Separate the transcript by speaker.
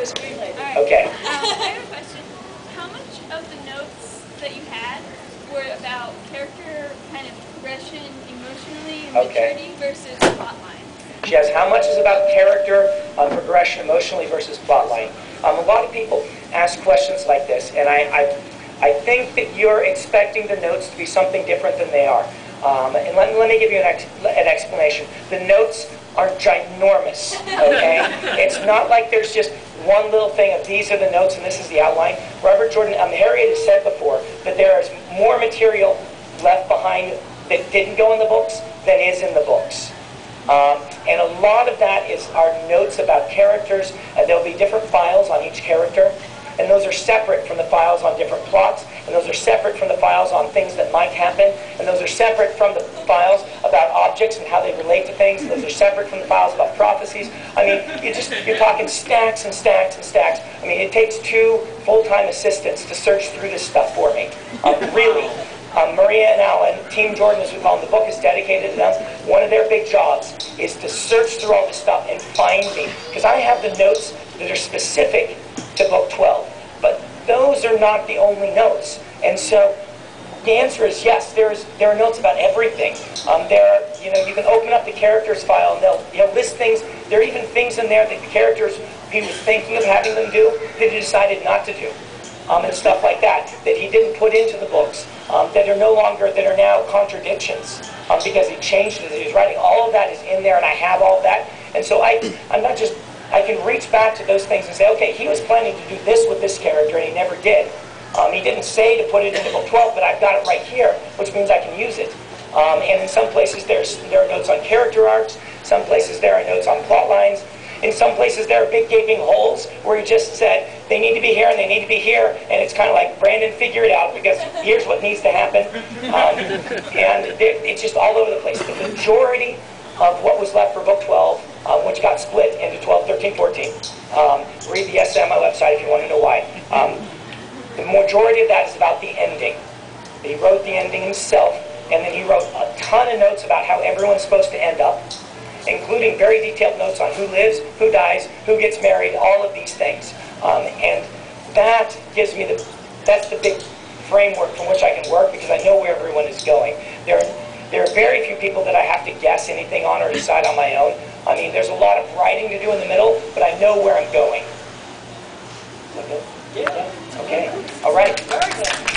Speaker 1: Right.
Speaker 2: Okay.
Speaker 1: I have a question. How much of the notes that you had were about character kind of progression emotionally and maturity versus plot line?
Speaker 2: She has how much is about character progression emotionally versus plot line. A lot of people ask questions like this, and I think that you're expecting the notes to be something different than they are. And let me give you an explanation. The notes are ginormous, okay? It's not like there's just one little thing of these are the notes and this is the outline. Robert Jordan, Harriet has said before that there is more material left behind that didn't go in the books than is in the books. And a lot of that is our notes about characters. There'll be different files on each character, and those are separate from the files on different plots, and those are separate from the files on things that might happen, and those are separate from the files about objects and how they relate to things, and those are separate from the files about prophecies. I mean, you're talking stacks and stacks and stacks. I mean, it takes 2 full-time assistants to search through this stuff for me. Really. Maria and Alan, Team Jordan as we call them, the book is dedicated to them. One of their big jobs is to search through all this stuff and find me. Because I have the notes that are specific to book 12. But those are not the only notes. And so the answer is yes, there are notes about everything. You can open up the characters file and they'll list things. There are even things in there that the characters he was thinking of having them do that he decided not to do. And stuff like that he didn't put into the books, that are now contradictions, because he changed it as he was writing. All of that is in there, and I have all of that. And so I can reach back to those things and say, okay, he was planning to do this with this character, and he never did. He didn't say to put it into book 12, but I've got it right here, which means I can use it. And in some places there are notes on character arcs. Some places there are notes on plot lines. In some places there are big gaping holes where he just said, they need to be here and they need to be here. And it's kind of like, Brandon, figure it out because here's what needs to happen. And it's just all over the place. The majority of what was left for book 12, which got split into 12, 13, 14. Read the essay on my website if you want to know why. The majority of that is about the ending. He wrote the ending himself, and then he wrote a ton of notes about how everyone's supposed to end up, including very detailed notes on who lives, who dies, who gets married, all of these things. And that gives me that's the big framework from which I can work because I know where everyone is going. There are very few people that I have to guess anything on or decide on my own. I mean, there's a lot of writing to do in the middle, but I know where I'm going. Okay? Yeah. Okay? All right. Very good.